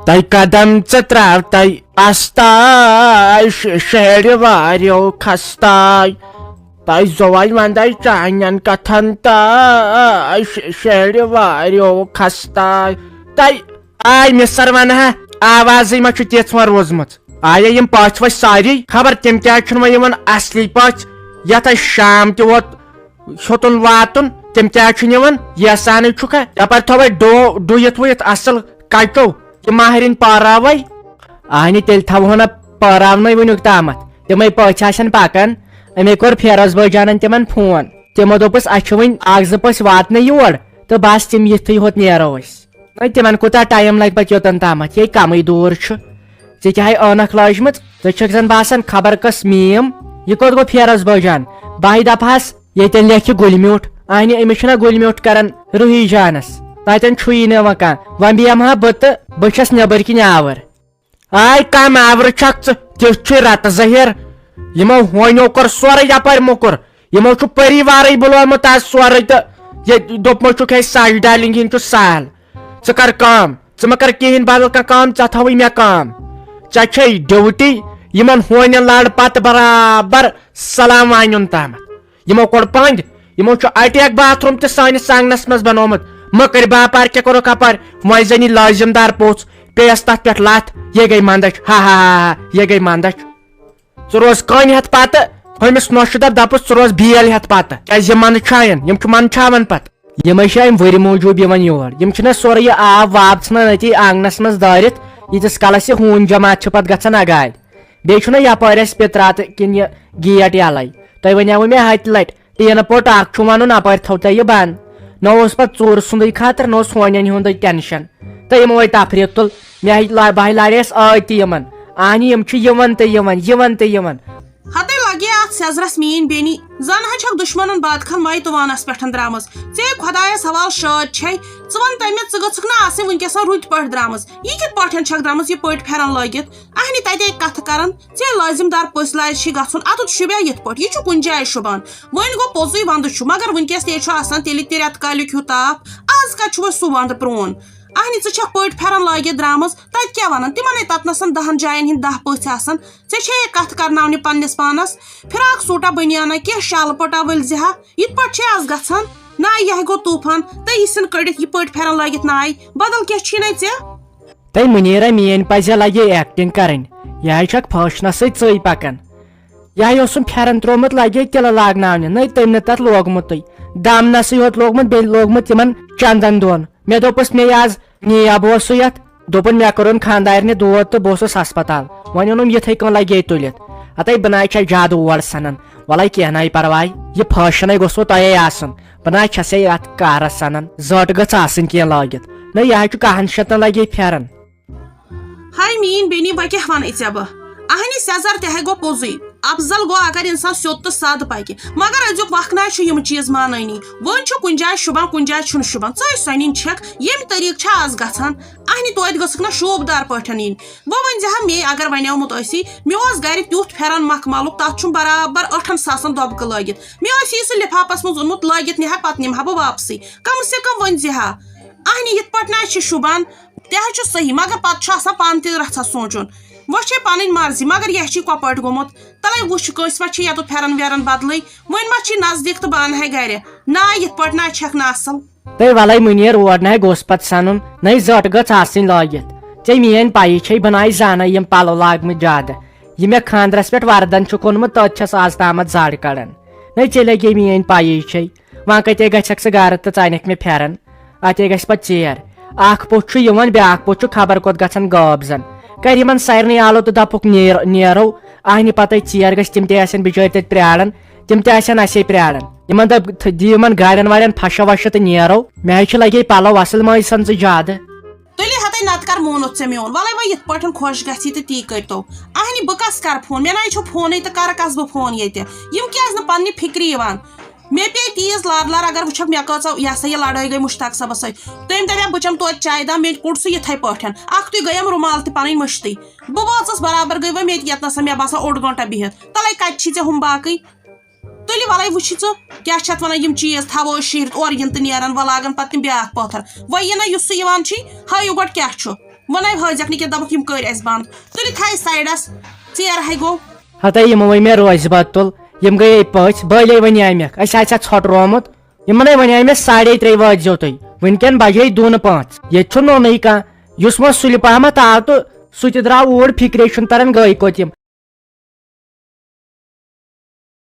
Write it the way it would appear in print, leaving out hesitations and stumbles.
Tai kadam trai astai sheri vario kastai Tai zowai mandai chanyan kathantai sheri vario kastai Tai ay misar mana آوازی ما چھ تیژ روزمت آیا M پاچ وچ ساری خبر تم کیا چھن یمن اصلی پاچ یت شام تہ ووت ہیوتن واتن تم کیا چھن یمن یسان چھکا یپر تھوے ڈویت ویت اصل کچو یہ ماہرین پاراوے آنی تیل تھوہنا پاراونی ونیک تامت تمے پاچ آسن پکان امی کور فیروز بھائی جانن تمن فون تمو دوپس اچھ ون اکھ زٕ پٔژھۍ واتنہ یور تو بس تم یتھے ہوت نیرو أسۍ تمن کوتاہ ٹائم لگ پتہ یوتن تامت یہ کم دور ژےٚ کیٛاہ أنکھ لاجمٕژ ژٕ چھکھ زن باسان خبر کس میم یہ کوٚت گوٚو فیروز بھائی جان بہہِ دپہس ییٚتٮ۪ن لیکھِ گُلہِ میوٗٹھ آنہِ أمِس چھُنہ گُلہِ میوٗٹھ کران روحی جانس تتٮ۪ن چھُیی نہٕ وۄنۍ کانٛہہ وۄنۍ بیٚہمہٕ ہا بہٕ تہٕ بہٕ چھس نٮ۪بٕرۍ کِنۍ آور آے کم آورٕ چھکھ ژٕ تیُتھ چھُے رتہٕ ظٲہِر یِمو ہونیو کوٚر سورُے یپٲرۍ موٚکُر یِمو چھُ پریوارٕے بُلومُت آز سورُے تہٕ یہِ دوٚپمو چھُکھ ہے ساجہِ ڈارلِنگ ہِنٛدۍ چھُ سہل ژٕ کر کٲم ژٕ مہ کر کہیٖنۍ بدل کانٛہہ کٲم ژےٚ تھاوٕے مےٚ کٲم ژےٚ چھے ڈیوٹی یمن ہونٮ۪ن لڑ پتہٕ برابر سلام وانیُن تامتھ یمو کوٚڑ پنٛد یمو چھُ اٹیک باتھ روم تہِ سٲنِس آنگنس منٛز بنومُت مٔکٕرۍ باپار کیٛاہ کوٚرُکھ اپٲرۍ وۄنۍ زن یہِ لٲزِم دار پوٚژھ پیٚیس تتھ پٮ۪ٹھ لتھ یہِ گٔے منٛدچھ ہا یہِ گٔے منٛدچھ ژٕ روز کٲنۍ ہٮ۪تھ پتہٕ ہُمِس نۄشہِ دپُس ژٕ روز بیل ہٮ۪تھ پتہٕ کیٛازِ یِم منٛدچھاین یِم چھِ منٛدچھاون پتہٕ یمے چھِ امہِ ؤرِ موٗجوٗب یِوان یور یِم چھِنہ سورُے یہِ آب واب ژھٕنان أتی آنگنس منٛز دٲرِتھ ییٖتِس کالس یہِ ہوٗنۍ جماعت چھِ پتہٕ گژھان اگادِ بیٚیہِ چھُنہ یپٲرۍ اسہِ پِتراتہٕ کِنۍ یہِ گیٹ یلے تۄہہِ ونیاوٕ مےٚ ہتہِ لٹہِ ٹیٖنہٕ پوٚٹ اکھ چھُ ونُن اپٲرۍ تھٲو تۄہہِ یہِ بنٛد نہ اوس پتہٕ ژوٗرٕ سُنٛدٕے خطرٕ نہ اوس ہونٮ۪ن ہُنٛدٕے ٹینشن تہٕ یِمو وۄنۍ تفریٖق تُل بہٕ لاریس ٲدۍ یِمن اہنہِ یِم چھِ یِوان تہٕ یِوان ہتے لگے ات سیزرس مین بینی زن چھک دشمنن بادخان مائی توانس پہ درامز ے خدایس حوال شاد چھے ژٕ ون تمے ژٕ گژھکھ نا آسٕنۍ ونکیٚس رُت پٲٹھۍ درامز یہ کت پٲٹھۍ چھکھ درامز یہ پٔٹۍ پھیرن لٲگِتھ اہنہِ تتے کتھ کران ے لٲزم دار پٔژھۍ لاج چھی گژھُن اتُت شوبیا یِتھ پٲٹھۍ یہ چھُ کُنہِ جایہِ شوبان وۄنۍ گوٚو پوٚزُے ونٛدٕ چھُ مگر ونکیٚس تے چھُ آسان تیٚلہِ تہِ رٮ۪تہٕ کالیُک ہیوٗ تاپھ آز کتہِ چھُ وۄنۍ سُہ ونٛدٕ پرون اہنہِ ژٕ چھکھ پٔٹۍ پھیرن لٲگِتھ درامٕژ تتہِ کیٛاہ ونان تِمنے تتنسن 10 جاین ہٕنٛدۍ 10 پٔژھۍ آسان ژےٚ چھے کتھ کرناونہِ پننس پانس فراک سوٗٹا بنیانا کینٛہہ شالہٕ پٹا ؤلزِ ہا یِتھ پٲٹھۍ چھے آز گژھان ناے یہِ گوٚو طوٗفان تہٕ یہِ ژھٕن کٔڑِتھ یہِ پٔٹۍ پھیرن لٲگِتھ ناے بدل کینٛہہ چھی نے ژےٚ تۄہہِ مُنیٖرا میٲنۍ پزِ لگہِ ایکٹنگ کرٕنۍ یہِ چھکھ فٲشنس سۭتۍ ژٕے پکان یہِ اوسُم پھیرن ترومُت لگے تِلہٕ لاگناونہِ نٔے تٔمۍ نہٕ تتھ لوگمُتٕے دامنسٕے یوت لوگمُت بیٚیہِ لوگمُت تِمن چندن دۄن مےٚ دوٚپُس مےٚ آز نیب اوسُے یتھ دوٚپُن مےٚ کوٚرُن خاندارنہِ دود تہٕ بہٕ اوسُس ہسپتال وۄنۍ اوٚنُم یِتھٕے کٔنۍ لگے تُلِتھ ہتے بہٕ ناے چھے زیادٕ اور سنان وَلے کینٛہہ ناے پرواے یہِ فٲشنٕے گوٚژھوٕ تۄہے آسُن بہٕ ناے چھسے اتھ کارس سنان زٔٹ گٔژھ آسٕنۍ کینٛہہ لٲگِتھ نہ یہِ چھُ 100 شیٚتن لگے پھیرن ہاے میٖن بیٚنی بہٕ کیٛاہ ونے ژےٚ بہٕ اہنہِ سیزر تہِ ہے گوٚو پوٚزُے افضل گوٚو اگر انسان سیوٚد تہٕ سادٕ پکہِ مگر أزیُک وقناے چھُ یِم چیٖز مانٲنی وۄنۍ چھُ کُنہِ جایہِ شوٗبان کُنہِ جایہِ چھُنہٕ شوٗبان ژٕے سۄنٕنۍ چھکھ ییٚمہِ طریٖقہٕ چھِ آز گژھان اہنہِ توتہِ گٔژھکھ نہ شوٗبدار پٲٹھۍ یِنۍ وۄنۍ ؤنۍ زِ ہا مے اگر ونیومُت ٲسی مےٚ اوس گرِ تیُتھ پھیرن مخملُک تتھ چھُم برابر 8 ساسن دۄبکہٕ لٲگِتھ مےٚ ٲسی سُہ لفافس منٛز اوٚنمُت لٲگِتھ نِہا پتہٕ نِمہٕ ہا بہٕ واپسٕے کم سے کم ؤنۍ زِ ہا اہنہِ یِتھ پٲٹھۍ نہ چھِ شوٗبان تہِ حظ چھُ صحیح مگر پتہٕ چھُ آسان پانہٕ تہِ رژھا سونٛچُن وۄنۍ چھے پنٕنۍ مرضی مگر یہِ چھی کۄپٲٹھۍ گوٚمُت تلے وٕچھ کٲنٛسہِ ما چھِ یَتُک پھیرن ویرن بدلٕے وۄنۍ ما چھی نزدیٖک تہٕ بہٕ انہے گرِ ناے یِتھ پٲٹھۍ نہ چھکھ نہٕ اصل تُہۍ وَلے مُنیٖر اور نَے گوٚژھ پتہٕ سنُن نَے زٔٹ گٔژھ آسٕنۍ لٲگِتھ ژےٚ میٲنۍ پایی چھے بہٕ ناے زانٕے یِم پلو لاگمٕتۍ زیادٕ یہِ مےٚ خاندرس پٮ۪ٹھ وردن چھُکھ اوٚنمُت تٔتھۍ چھس آز تامتھ زڈ کڑان نَے ژےٚ لگے میٲنۍ پایی چھے وۄنۍ کتے گژھکھ ژٕ گرٕ تہٕ ژٕ انکھ مےٚ پھیرن اتے گژھِ پتہٕ ژیر اکھ پوٚژھ چھُ یِوان بیاکھ پوٚژھ چھُ خبر کوٚت گژھان غٲب زن کر یِمن سارنٕے آلو تہٕ دپُکھ نیرو اہنہِ پتے ژیر گژھِ تِم تہِ آسن بِچٲرۍ تتہِ پرٛاران تِم تہِ آسن اسے پرٛاران یِمن دپ دِیِو یِمن گاڑٮ۪ن واڑٮ۪ن پھشا وشا تہٕ نیرو مےٚ حظ چھِ لگے پلو اصل مٲج سن ژٕ زیادٕ تُلہِ ہتے نتہٕ کر مونُتھ ژےٚ میون وَلے وۄنۍ یِتھ پٲٹھۍ خۄش گژھی تہٕ تی کٔرتو اہنہِ بہٕ کس کرٕ فون مےٚ نَے چھُ فونٕے تہٕ کرکس بہٕ فون ییٚتہِ یِم کیازِ نہٕ پننہِ فِکرِ یِوان مےٚ پیٚیہِ تیٖژ لار اگر وٕچھکھ مےٚ کۭژاہ یہِ ہسا یہِ لڑٲے گٔے مُشتاق صٲبس سۭتۍ تٔمۍ دپیٛاو بہٕ چٮ۪مہٕ توتہِ چاے دام مےٚ کوٚڑ سُہ یِتھٕے پٲٹھۍ اکھتُے گٔیم رُمال تہِ پنٕنۍ مٔشتٕے بہٕ وٲژٕس برابر گٔے وۄنۍ مےٚ تہِ ییٚتنس مےٚ باسان 1 گٲنٛٹہٕ بِہِتھ تلے کتہِ چھی ژےٚ ہُم باقٕے تُلہِ وَلے وٕچھِ ژٕ کیٛاہ چھِ اتھ ونان یِم چیٖز تھاوو أسۍ شیٖرِتھ اورٕ یِن تہٕ نیرن وۄنۍ لاگن پتہٕ تِم بیاکھ پٲتھر وۄنۍ یِنہ یُس سُہ یِوان چھی ہٲیِو گۄڈٕ کیٛاہ چھُ ونے ہزک نی دپک یم کر اس بند تل تھائی سائڈس ژیر ہے گو ہتا یم ون مے روز بت تل یم گئی پچ بالے ون مک اس ژھٹ رومت یمن ون مے 3:30 واتزو تھی ونکین بجے 2:05 یہ نونے کھانا اس وہ سُلہِ پہمت آو تو سہ تہ درٛاو اوٗرۍ فکرے چھُنہٕ تران گٔے کوٚت یِم